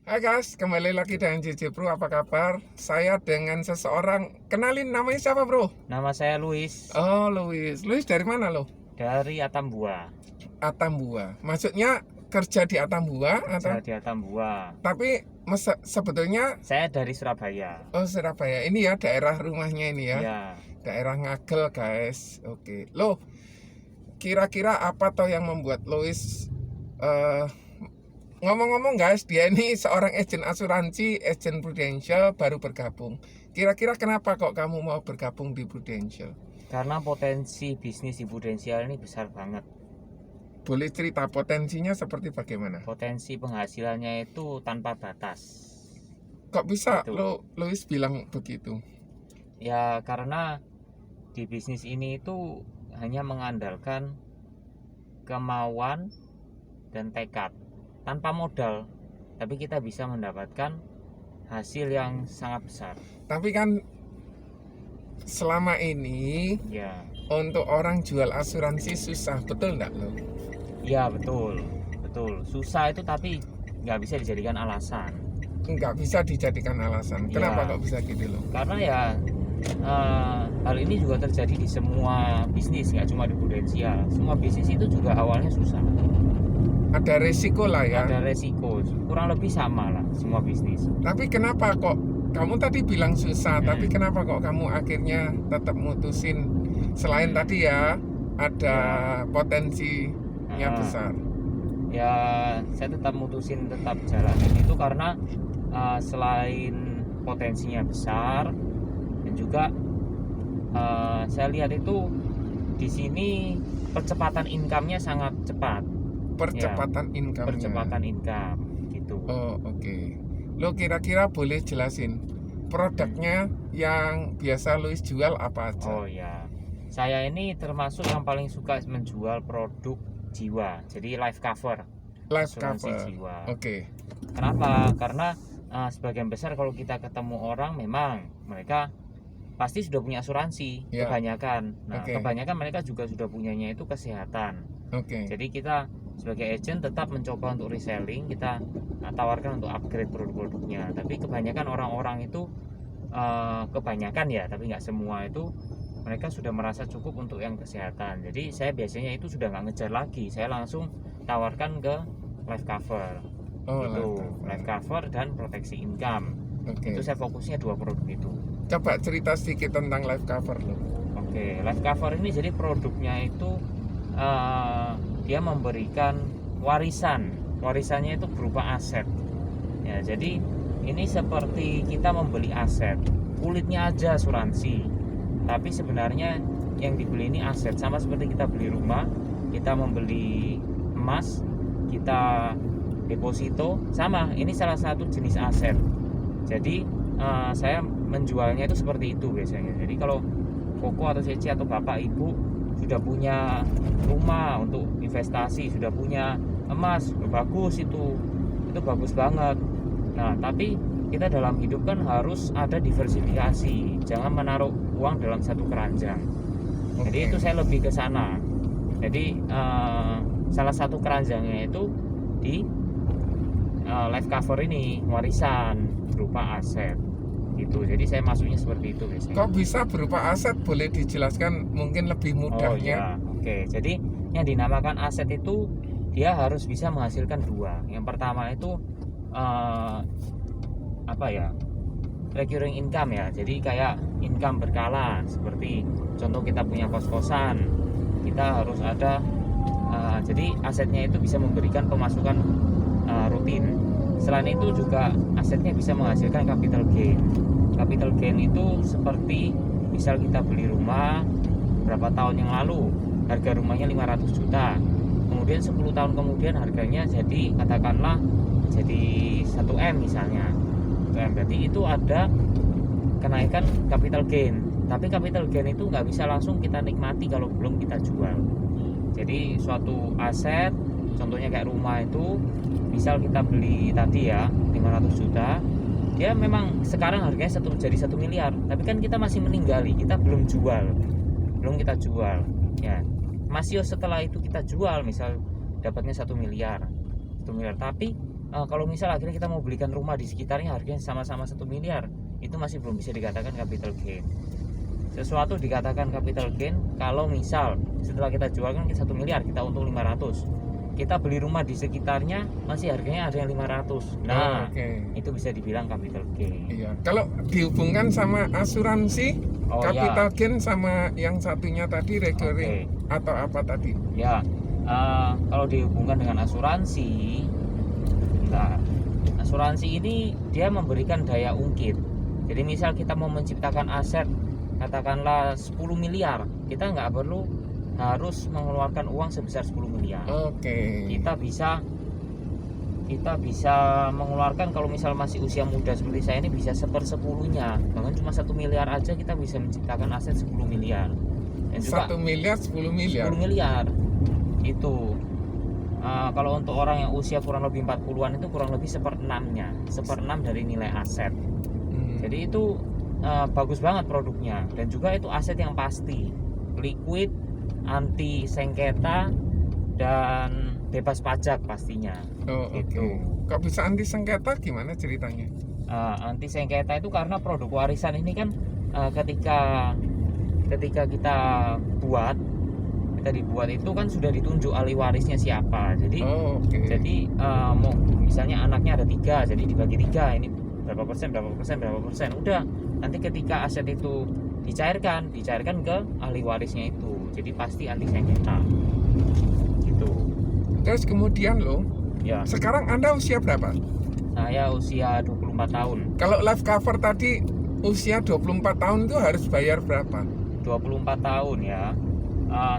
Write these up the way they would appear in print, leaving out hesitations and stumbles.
Hai guys, kembali lagi dengan JJ Bro, apa kabar? Saya dengan seseorang, kenalin namanya siapa bro? Nama saya Luis Oh Luis, Luis dari mana lo? dari Atambua. Atambua, maksudnya kerja di Atambua atau? Kerja di Atambua. Tapi sebetulnya, Saya dari Surabaya. oh Surabaya, ini ya daerah rumahnya ini ya, Ya, daerah Ngagel guys. Oke, lo kira-kira apa toh yang membuat Luis eh, ngomong-ngomong guys, dia ini seorang agen asuransi, agen Prudential baru bergabung. Kira-kira kenapa kok kamu mau bergabung di Prudential? karena potensi bisnis di Prudential ini besar banget. Boleh cerita potensinya seperti bagaimana? Potensi penghasilannya itu tanpa batas. Kok bisa Gitu. Louis bilang begitu? Ya, karena di bisnis ini itu hanya mengandalkan kemauan dan tekad. Tanpa modal, tapi kita bisa mendapatkan hasil yang sangat besar. Tapi kan selama ini Ya, untuk orang jual asuransi susah, betul nggak lo? ya betul, betul. Susah itu tapi nggak bisa dijadikan alasan. Nggak bisa dijadikan alasan. Kenapa Ya, kok bisa gitu loh? karena ya hal ini juga terjadi di semua bisnis, nggak cuma di Prudensial. Semua bisnis itu juga awalnya susah. Ada resiko lah ya. Ada resiko, kurang lebih sama lah semua bisnis. Tapi kenapa kok kamu tadi bilang susah, tapi kenapa kok kamu akhirnya tetap mutusin selain tadi ya ada potensinya Ah, besar. Ya, saya tetap mutusin tetap jalanin itu karena selain potensinya besar dan juga saya lihat itu di sini percepatan income-nya sangat cepat. Percepatan income-nya. Percepatan income gitu. Oh, oke. Lo kira-kira boleh jelasin produknya yang biasa Luis jual apa aja? Oh ya, saya ini termasuk yang paling suka menjual produk jiwa, jadi life cover, Life asuransi cover. jiwa. Oke. Kenapa? Karena sebagian besar kalau kita ketemu orang memang mereka pasti sudah punya asuransi, Ya. kebanyakan. Nah, Oke. kebanyakan mereka juga sudah punyanya itu kesehatan. Oke. Jadi kita sebagai agent tetap mencoba untuk reselling, kita tawarkan untuk upgrade produk-produknya. Tapi kebanyakan orang-orang itu kebanyakan ya, tapi nggak semua itu mereka sudah merasa cukup untuk yang kesehatan. Jadi saya biasanya itu sudah nggak ngejar lagi, saya langsung tawarkan ke life cover. Oh, Itu life life cover dan proteksi income. Oke. Itu saya fokusnya dua produk itu. Coba cerita sedikit tentang life cover lo. Oke, life cover ini jadi produknya itu dia memberikan warisan. Warisannya itu berupa aset. Ya, jadi ini seperti kita membeli aset. Kulitnya aja asuransi. Tapi sebenarnya yang dibeli ini aset, sama seperti kita beli rumah, kita membeli emas, kita deposito, sama. Ini salah satu jenis aset. Jadi saya menjualnya itu seperti itu biasanya. Jadi kalau Koko atau Cece atau Bapak Ibu sudah punya rumah untuk investasi, sudah punya emas, bagus itu bagus banget. Nah, tapi kita dalam hidup kan harus ada diversifikasi, jangan menaruh uang dalam satu keranjang. Jadi Oke. itu saya lebih ke sana. Jadi salah satu keranjangnya itu di life cover ini, warisan berupa aset gitu. Jadi saya masuknya seperti itu biasanya. Kok bisa berupa aset? Boleh dijelaskan mungkin lebih Oh mudahnya? ya, oke. Jadi yang dinamakan aset itu dia harus bisa menghasilkan dua. Yang pertama itu apa ya? Recurring income ya. Jadi kayak income berkala. Seperti contoh kita punya kos-kosan, kita harus ada. Jadi asetnya itu bisa memberikan pemasukan rutin. Selain itu juga asetnya bisa menghasilkan capital gain. Capital gain itu seperti misal kita beli rumah berapa tahun yang lalu, harga rumahnya 500 juta. Kemudian 10 tahun kemudian harganya jadi katakanlah jadi 1M misalnya. 1M berarti itu ada kenaikan capital gain. Tapi capital gain itu nggak bisa langsung kita nikmati kalau belum kita jual. Jadi suatu aset, contohnya kayak rumah itu, misal kita beli tadi ya 500 juta, dia memang sekarang harganya jadi 1 miliar, tapi kan kita masih meninggali, kita belum kita jual ya, masih setelah itu kita jual misal dapatnya 1 miliar, tapi kalau misal akhirnya kita mau belikan rumah di sekitarnya harganya sama-sama 1 miliar, itu masih belum bisa dikatakan capital gain. Sesuatu dikatakan capital gain kalau misal setelah kita jual kan 1 miliar, kita untung 500. Kita beli rumah di sekitarnya masih harganya ada yang 500. Nah, Oke. itu bisa dibilang capital gain. Iya. Kalau dihubungkan sama asuransi, Oh capital gain sama yang satunya tadi recurring Oke. atau apa tadi? Ya, kalau dihubungkan dengan asuransi, nah, asuransi ini dia memberikan daya ungkit. Jadi misal kita mau menciptakan aset, katakanlah 10 miliar, kita nggak perlu harus mengeluarkan uang sebesar 10 miliar. Oke. Kita bisa mengeluarkan, kalau misal masih usia muda seperti saya ini, bisa 1/10-nya. Bahkan cuma 1 miliar aja kita bisa menciptakan aset 10 miliar. Dan juga 1 miliar 10 miliar. 10 miliar itu. Kalau untuk orang yang usia kurang lebih 40-an itu kurang lebih 1/6-nya, 1/6 dari nilai aset. Jadi itu bagus banget produknya, dan juga itu aset yang pasti, liquid, anti sengketa, dan bebas pajak pastinya. Oh, oke. Gitu. Kok bisa anti sengketa, gimana ceritanya? Anti sengketa itu karena produk warisan ini kan ketika kita dibuat itu kan sudah ditunjuk ahli warisnya siapa. Jadi Oh, oke. mau misalnya anaknya ada 3, jadi dibagi 3, ini berapa persen, udah nanti ketika aset itu dicairkan ke ahli warisnya itu, jadi pasti anti sengketa gitu. Terus kemudian loh, Ya, sekarang Anda usia berapa? saya usia 24 tahun. Kalau live cover tadi usia 24 tahun itu harus bayar berapa? 24 tahun ya.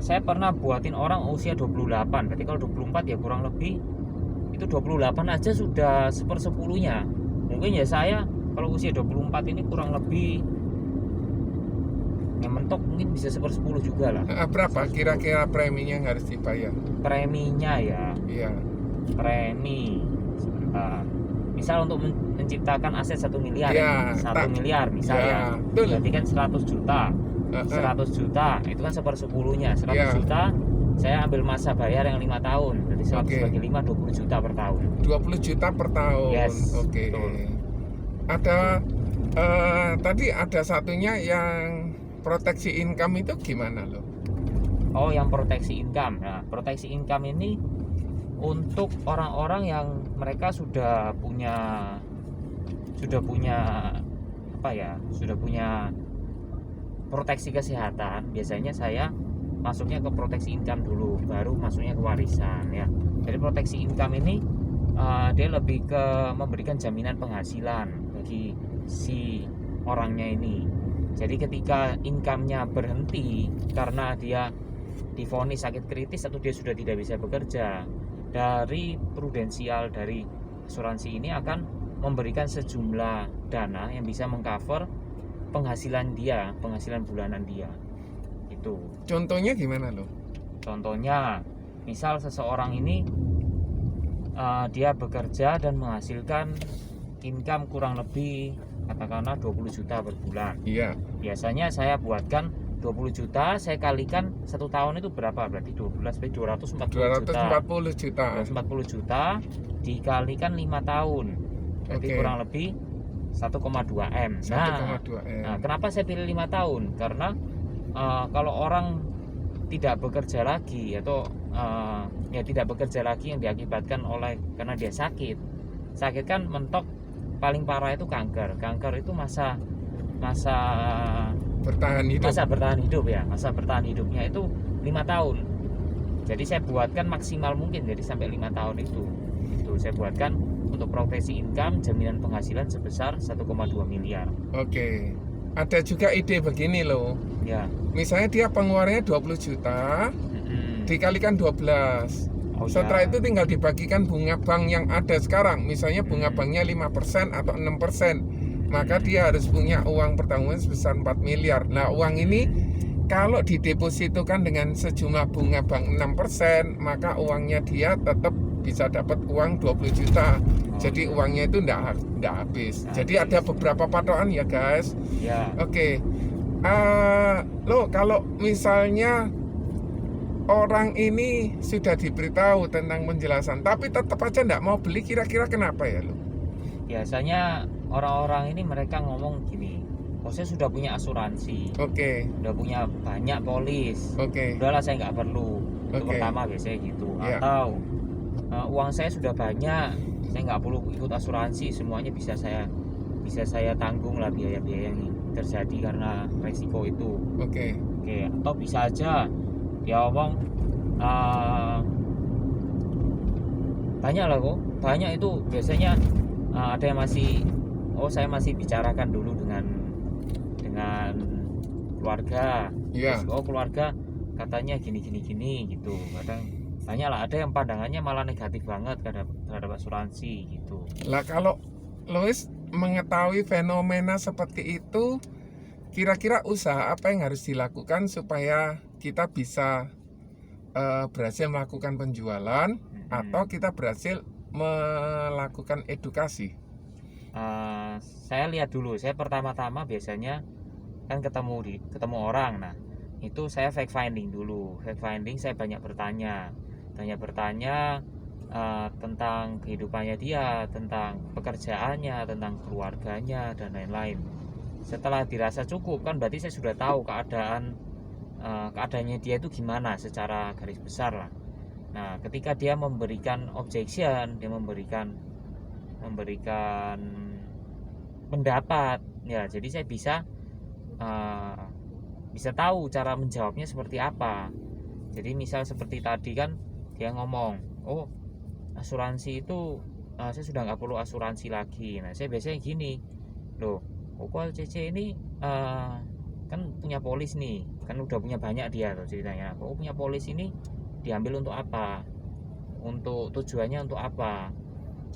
Saya pernah buatin orang usia 28, berarti kalau 24 ya kurang lebih itu 28 aja sudah 1/10-nya. Mungkin ya saya kalau usia 24 ini kurang lebih yang mentok mungkin bisa 1/10 juga lah. Berapa kira-kira preminya yang harus dibayar? Preminya ya, Iya. premi sebentar. Misal untuk menciptakan aset 1 miliar, Ya, 1 miliar misal ya, ya, betul. berarti kan 100 juta. 100 juta itu kan 1/10-nya. 100 Ya. juta saya ambil masa bayar yang 5 tahun, berarti 100 Oke. bagi 5 20 juta per tahun. 20 juta per tahun. Yes, Oke. betul. Ada tadi ada satunya yang proteksi income itu gimana loh? Oh, yang proteksi income. Nah, proteksi income ini untuk orang-orang yang mereka sudah punya apa ya? Sudah punya proteksi kesehatan. Biasanya saya masuknya ke proteksi income dulu, baru masuknya ke warisan ya. Jadi proteksi income ini dia lebih ke memberikan jaminan penghasilan bagi si orangnya ini. Jadi ketika income-nya berhenti karena dia divonis sakit kritis atau dia sudah tidak bisa bekerja, dari prudensial dari asuransi ini akan memberikan sejumlah dana yang bisa mengcover penghasilan bulanan dia. Itu. Contohnya gimana loh? Contohnya, misal seseorang ini dia bekerja dan menghasilkan income kurang lebih katakanlah 20 juta per bulan. Iya. Biasanya saya buatkan 20 juta, saya kalikan 1 tahun itu berapa? Berarti 12 kali 240 juta. 240 juta. 240 juta dikalikan 5 tahun. Berarti Oke. kurang lebih 1,2 M. 1,2 M. Nah, kenapa saya pilih 5 tahun? Karena kalau orang tidak bekerja lagi atau ya tidak bekerja lagi yang diakibatkan karena dia sakit kan mentok, paling parah itu kanker itu masa Bertahan hidup. masa bertahan hidupnya itu 5 tahun. Jadi saya buatkan maksimal mungkin, jadi sampai 5 tahun itu saya buatkan untuk profesi income jaminan penghasilan sebesar 1,2 miliar. Oke. Ada juga ide begini loh. Ya. Misalnya dia pengeluarannya 20 juta dikalikan 12. Oh, Setelah ya. itu tinggal dibagikan bunga bank yang ada sekarang. Misalnya bunga banknya 5% atau 6%. Maka dia harus punya uang pertanggungan sebesar 4 miliar. Nah, uang ini kalau didepositokan dengan sejumlah bunga bank 6%, maka uangnya dia tetap bisa dapat uang 20 juta. Jadi uangnya itu enggak habis. Jadi ada beberapa patokan ya, guys. Ya. Oke. Lo kalau misalnya orang ini sudah diberitahu tentang penjelasan, tapi tetap aja nggak mau beli, kira-kira kenapa ya lo? Biasanya orang-orang ini mereka ngomong gini, oh saya sudah punya asuransi, Oke, udah punya banyak polis, oke, udahlah saya nggak perlu. Itu Oke. pertama biasanya gitu. Ya. Atau uang saya sudah banyak, saya nggak perlu ikut asuransi, semuanya bisa saya tanggung lah biaya-biaya yang terjadi karena resiko itu. oke, Oke, atau bisa aja dia ngomong banyak lah kok, banyak itu biasanya ada yang masih, oh saya masih bicarakan dulu dengan keluarga. ya, Terus, oh keluarga katanya gini gitu. Kadang banyak lah, ada yang pandangannya malah negatif banget terhadap asuransi gitu. Lah kalau Lois mengetahui fenomena seperti itu, kira-kira usaha apa yang harus dilakukan supaya kita bisa berhasil melakukan penjualan atau kita berhasil melakukan edukasi? Saya lihat dulu, saya pertama-tama biasanya kan ketemu orang. Nah itu saya fact finding dulu. Fact finding, saya banyak bertanya tentang kehidupannya dia, tentang pekerjaannya, tentang keluarganya dan lain-lain. Setelah dirasa cukup kan berarti saya sudah tahu keadaannya dia itu gimana secara garis besar lah. Nah ketika dia memberikan objection, dia memberikan pendapat ya, jadi saya bisa tahu cara menjawabnya seperti apa. Jadi misal seperti tadi kan dia ngomong, oh asuransi itu saya sudah nggak perlu asuransi lagi. Nah saya biasanya gini, loh kok CC ini kan punya polis nih, kan udah punya banyak dia tuh ceritanya. Kok punya polis ini diambil untuk apa, untuk tujuannya untuk apa,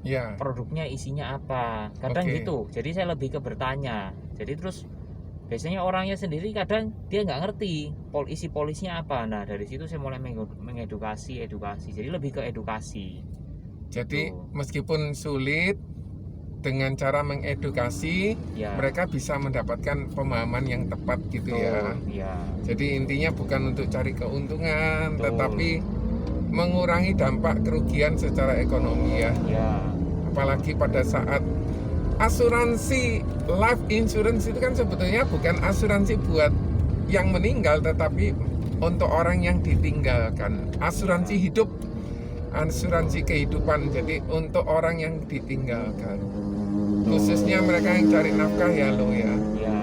Ya, produknya isinya apa, kadang Oke. gitu. Jadi saya lebih ke bertanya. Jadi terus biasanya orangnya sendiri kadang dia nggak ngerti isi polisnya apa. Nah dari situ saya mulai mengedukasi. Jadi lebih ke edukasi Jadi gitu. meskipun sulit, dengan cara mengedukasi Ya mereka bisa mendapatkan pemahaman yang tepat gitu ya. betul ya. Jadi intinya bukan untuk cari keuntungan, Betul. tetapi mengurangi dampak kerugian secara ekonomi ya. Ya Apalagi pada saat asuransi life insurance itu kan sebetulnya bukan asuransi buat yang meninggal, tetapi untuk orang yang ditinggalkan. Asuransi hidup, asuransi kehidupan, jadi untuk orang yang ditinggalkan, khususnya mereka yang cari nafkah ya lo ya. ya.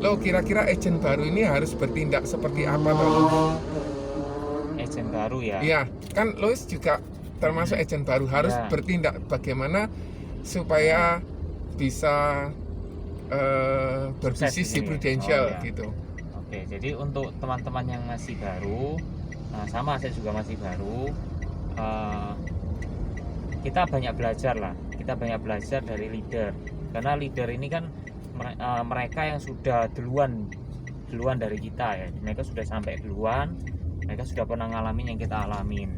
Lo kira-kira agent baru ini harus bertindak seperti apa lo? Agent baru ya. Iya, kan Lois juga termasuk agent baru, harus Ya. bertindak bagaimana supaya bisa berbisnis Sukses di ini. Prudential Oh, ya. gitu. Oke, jadi untuk teman-teman yang masih baru, sama saya juga masih baru, kita banyak belajar lah. Kita banyak belajar dari leader, karena leader ini kan mereka yang sudah duluan dari kita ya. Mereka sudah sampai duluan, mereka sudah pernah ngalamin yang kita alamin.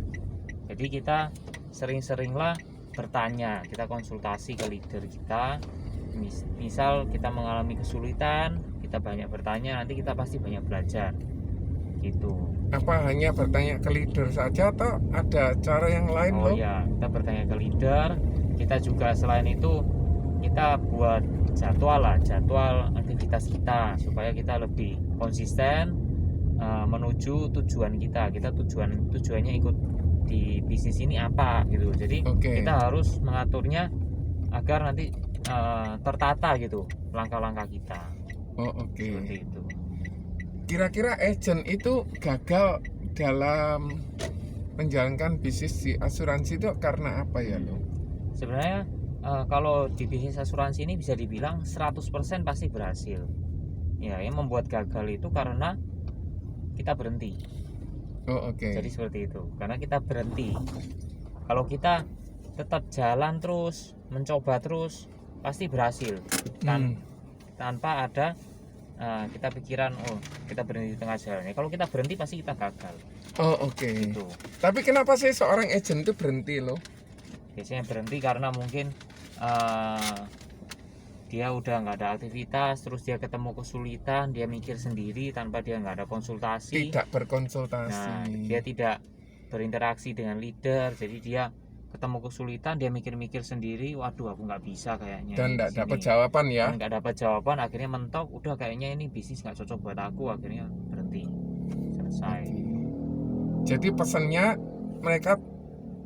Jadi kita sering-seringlah bertanya, kita konsultasi ke leader kita. Misal kita mengalami kesulitan, kita banyak bertanya, nanti kita pasti banyak belajar gitu. Apa hanya bertanya ke leader saja atau ada cara yang lain Oh lo? ya, kita bertanya ke leader. Kita juga selain itu kita buat jadwal aktivitas kita supaya kita lebih konsisten menuju tujuan kita. Tujuannya ikut di bisnis ini apa gitu. Jadi Oke. kita harus mengaturnya agar nanti tertata gitu langkah-langkah kita. Oh oke. Seperti itu. Kira-kira agent itu gagal dalam menjalankan bisnis di asuransi itu karena apa ya lo? Sebenarnya kalau di bisnis asuransi ini bisa dibilang 100% pasti berhasil. Ya, yang membuat gagal itu karena kita berhenti. Oh oke. Jadi seperti itu. Karena kita berhenti. Kalau kita tetap jalan terus, mencoba terus, pasti berhasil. Tanpa ada kita pikiran, oh kita berhenti di tengah jalan. Kalau kita berhenti pasti kita gagal. Oh oke. Gitu. Tapi kenapa sih seorang agent itu berhenti lo? Biasanya berhenti karena mungkin dia udah nggak ada aktivitas, terus dia ketemu kesulitan, dia mikir sendiri tanpa dia nggak ada konsultasi. Tidak berkonsultasi. Nah, dia tidak berinteraksi dengan leader, jadi dia ketemu kesulitan, dia mikir-mikir sendiri, waduh aku nggak bisa kayaknya. Dan ini tidak di dapat sini. jawaban ya. Dan nggak dapat jawaban, akhirnya mentok, udah kayaknya ini bisnis nggak cocok buat aku, akhirnya berhenti. Selesai. Oke. Jadi pesannya mereka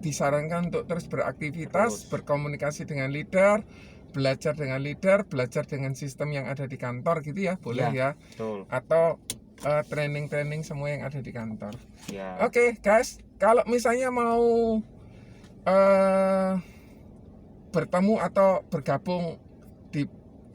disarankan untuk terus beraktivitas, Terus. berkomunikasi dengan leader, belajar dengan leader, belajar dengan sistem yang ada di kantor gitu ya, boleh ya. Betul. Atau training-training semua yang ada di kantor. Ya. Oke, guys, kalau misalnya mau bertemu atau bergabung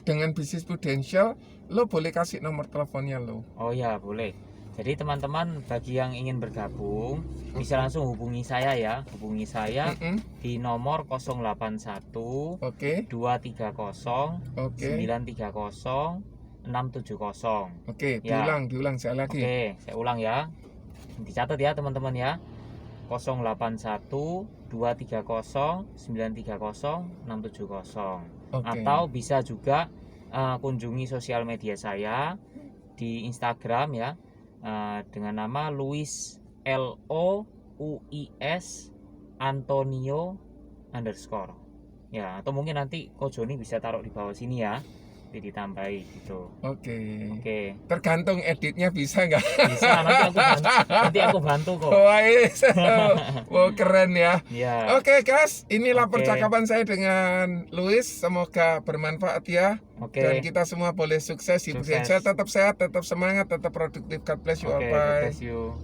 dengan bisnis Prudential, lo boleh kasih nomor teleponnya lo. Oh ya, boleh. Jadi teman-teman bagi yang ingin bergabung bisa langsung hubungi saya ya. Hubungi saya di nomor 081 Oke. 230 Oke. 930 670. Oke, Ya. diulang sekali lagi. Oke, saya ulang ya. Dicatat ya teman-teman ya. 081 230 930 670. Oke. Atau bisa juga kunjungi sosial media saya di Instagram ya, dengan nama Luis LOUIS Antonio _ ya, atau mungkin nanti Ko Joni bisa taruh di bawah sini ya, ditambahi gitu. Oke. Oke, Tergantung editnya bisa nggak? bisa nanti aku bantu kok. Wow, keren ya. Ya. Oke guys, inilah Oke. percakapan saya dengan Luis. Semoga bermanfaat ya. Oke. Dan kita semua boleh sukses di Sukses. Prudential. Tetap sehat, tetap semangat, tetap produktif. God bless you all. Oke, God Bye. bless you.